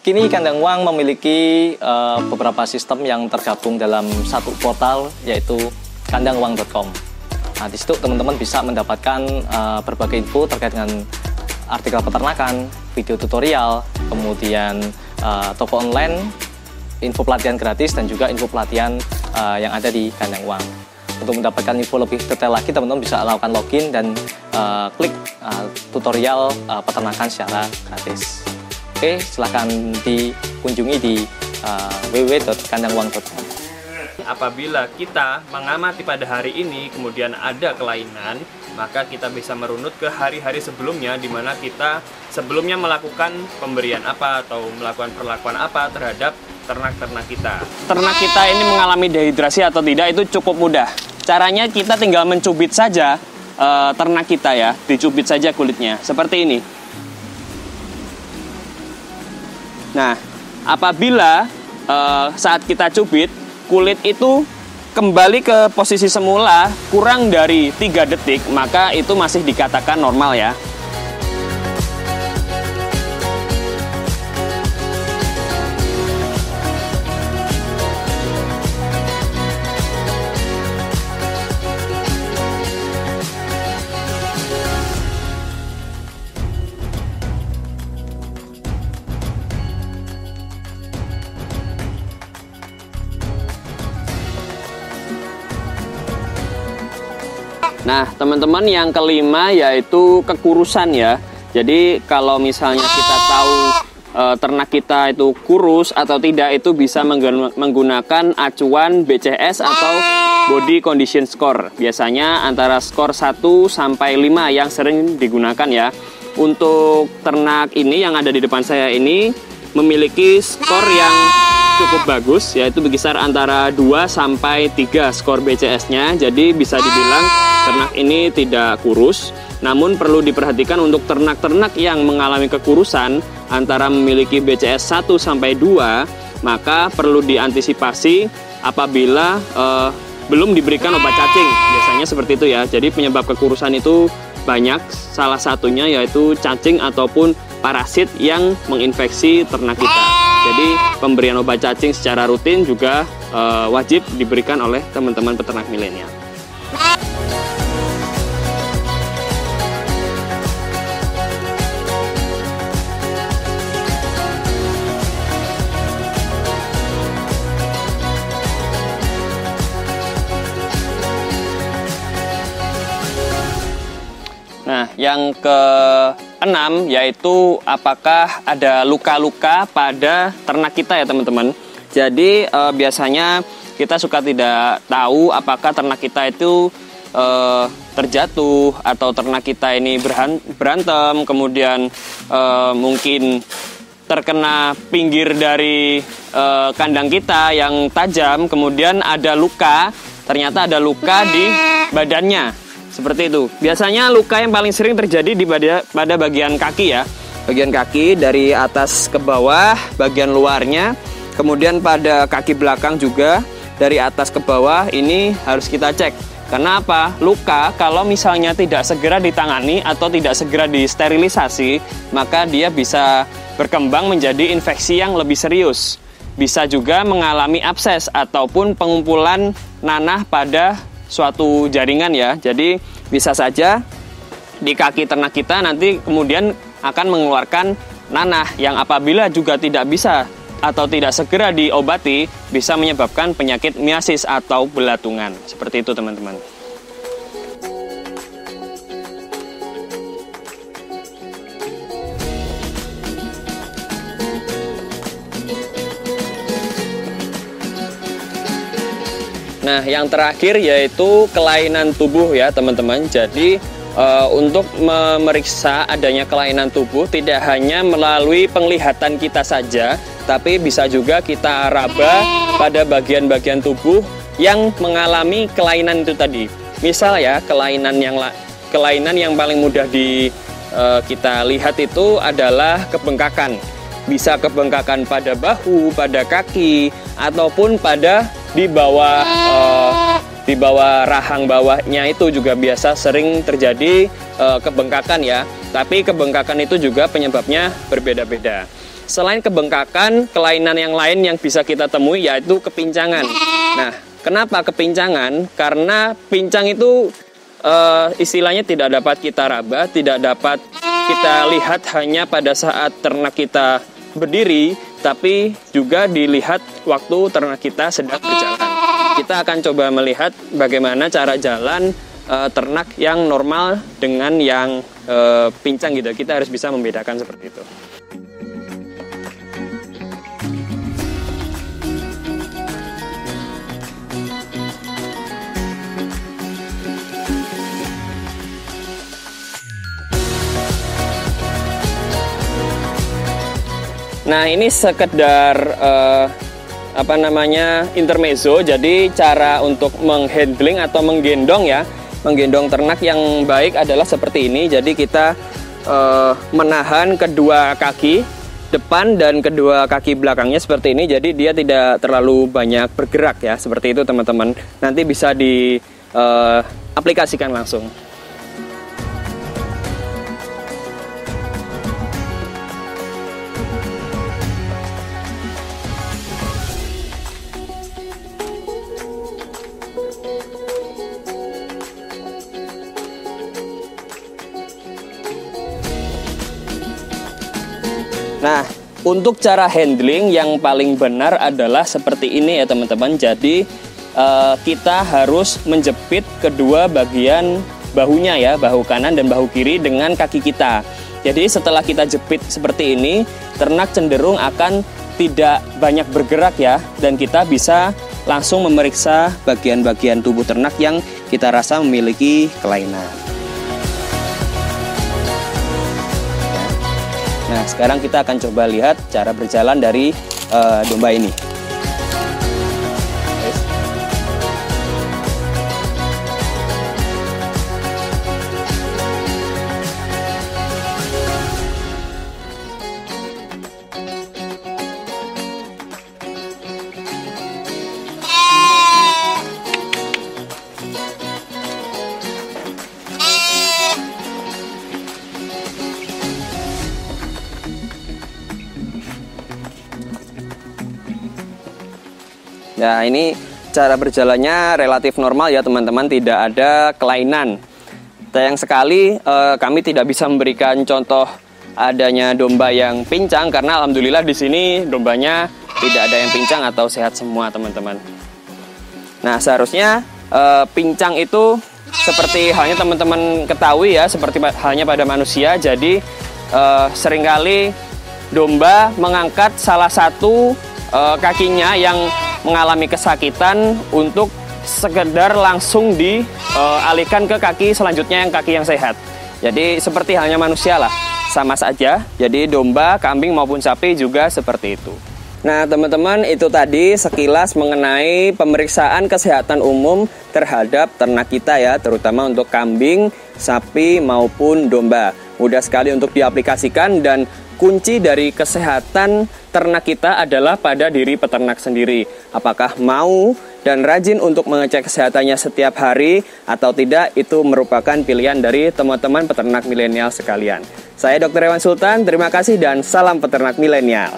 Kini Kandang Uang memiliki beberapa sistem yang tergabung dalam satu portal, yaitu kandanguang.com. Nah, di situ teman-teman bisa mendapatkan berbagai info terkait dengan artikel peternakan, video tutorial, kemudian toko online, info pelatihan gratis, dan juga info pelatihan yang ada di Kandang Uang. Untuk mendapatkan info lebih detail lagi, teman-teman bisa lakukan login dan klik tutorial peternakan secara gratis. Oke, silahkan dikunjungi di www.kandanguang.com. Apabila kita mengamati pada hari ini kemudian ada kelainan, maka kita bisa merunut ke hari-hari sebelumnya, di mana kita sebelumnya melakukan pemberian apa atau melakukan perlakuan apa terhadap ternak-ternak kita. Ternak kita ini mengalami dehidrasi atau tidak itu cukup mudah. Caranya kita tinggal mencubit saja ternak kita ya, dicubit saja kulitnya seperti ini. Nah, apabila saat kita cubit, kulit itu kembali ke posisi semula kurang dari 3 detik, maka itu masih dikatakan normal ya. Nah, teman-teman, yang kelima yaitu kekurusan ya. Jadi kalau misalnya kita tahu ternak kita itu kurus atau tidak, itu bisa menggunakan acuan BCS atau Body Condition Score. Biasanya antara skor 1 sampai 5 yang sering digunakan ya. Untuk ternak ini yang ada di depan saya ini memiliki skor yang cukup bagus, yaitu berkisar antara 2 sampai 3 skor BCS-nya. Jadi bisa dibilang ternak ini tidak kurus. Namun perlu diperhatikan untuk ternak-ternak yang mengalami kekurusan antara memiliki BCS 1 sampai 2, maka perlu diantisipasi apabila belum diberikan obat cacing. Biasanya seperti itu ya. Jadi penyebab kekurusan itu banyak, salah satunya yaitu cacing ataupun parasit yang menginfeksi ternak kita. Jadi pemberian obat cacing secara rutin juga wajib diberikan oleh teman-teman peternak milenial. Nah, yang ke-6 yaitu apakah ada luka-luka pada ternak kita ya teman-teman. Jadi biasanya kita suka tidak tahu apakah ternak kita itu terjatuh atau ternak kita ini berantem, kemudian mungkin terkena pinggir dari kandang kita yang tajam, kemudian ada luka, ternyata ada luka di badannya. Seperti itu. Biasanya luka yang paling sering terjadi pada bagian kaki ya. Bagian kaki dari atas ke bawah, bagian luarnya. Kemudian pada kaki belakang juga, dari atas ke bawah ini harus kita cek. Karena apa? Luka kalau misalnya tidak segera ditangani atau tidak segera disterilisasi, maka dia bisa berkembang menjadi infeksi yang lebih serius. Bisa juga mengalami abses ataupun pengumpulan nanah pada suatu jaringan ya. Jadi bisa saja di kaki ternak kita nanti kemudian akan mengeluarkan nanah yang apabila juga tidak bisa atau tidak segera diobati bisa menyebabkan penyakit miasis atau belatungan. Seperti itu teman-teman. Nah, yang terakhir yaitu kelainan tubuh ya teman-teman. Jadi untuk memeriksa adanya kelainan tubuh tidak hanya melalui penglihatan kita saja, tapi bisa juga kita raba pada bagian-bagian tubuh yang mengalami kelainan itu tadi. Misal ya, kelainan yang paling mudah kita lihat itu adalah kebengkakan. Bisa kebengkakan pada bahu, pada kaki, ataupun pada di bawah rahang bawahnya itu juga biasa sering terjadi kebengkakan ya. Tapi kebengkakan itu juga penyebabnya berbeda-beda. Selain kebengkakan, kelainan yang lain yang bisa kita temui yaitu kepincangan. Nah, kenapa kepincangan? Karena pincang itu istilahnya tidak dapat kita raba, tidak dapat kita lihat hanya pada saat ternak kita berdiri, tapi juga dilihat waktu ternak kita sedang berjalan. Kita akan coba melihat bagaimana cara jalan ternak yang normal dengan yang pincang gitu. Kita harus bisa membedakan seperti itu. Nah, ini sekedar intermezzo. Jadi cara untuk menghandling atau menggendong ya, menggendong ternak yang baik adalah seperti ini. Jadi kita menahan kedua kaki depan dan kedua kaki belakangnya seperti ini. Jadi dia tidak terlalu banyak bergerak ya, seperti itu teman-teman. Nanti bisa diaplikasikan langsung. Nah, untuk cara handling yang paling benar adalah seperti ini ya teman-teman. Jadi kita harus menjepit kedua bagian bahunya ya, bahu kanan dan bahu kiri dengan kaki kita. Jadi setelah kita jepit seperti ini, ternak cenderung akan tidak banyak bergerak ya, dan kita bisa langsung memeriksa bagian-bagian tubuh ternak yang kita rasa memiliki kelainan. Nah, sekarang kita akan coba lihat cara berjalan dari domba ini. Nah, ini cara berjalannya relatif normal ya teman-teman, tidak ada kelainan. Sayang sekali kami tidak bisa memberikan contoh adanya domba yang pincang karena alhamdulillah di sini dombanya tidak ada yang pincang atau sehat semua teman-teman. Nah, seharusnya pincang itu seperti halnya teman-teman ketahui ya, seperti halnya pada manusia. Jadi seringkali domba mengangkat salah satu kakinya yang mengalami kesakitan untuk sekedar langsung dialihkan ke kaki selanjutnya yang kaki yang sehat. Jadi seperti halnya manusia lah, sama saja. Jadi domba, kambing maupun sapi juga seperti itu. Nah teman-teman, itu tadi sekilas mengenai pemeriksaan kesehatan umum terhadap ternak kita ya, terutama untuk kambing, sapi maupun domba. Mudah sekali untuk diaplikasikan dan kunci dari kesehatan ternak kita adalah pada diri peternak sendiri. Apakah mau dan rajin untuk mengecek kesehatannya setiap hari atau tidak, itu merupakan pilihan dari teman-teman peternak milenial sekalian. Saya Dr. Ewan Sultan, terima kasih dan salam peternak milenial.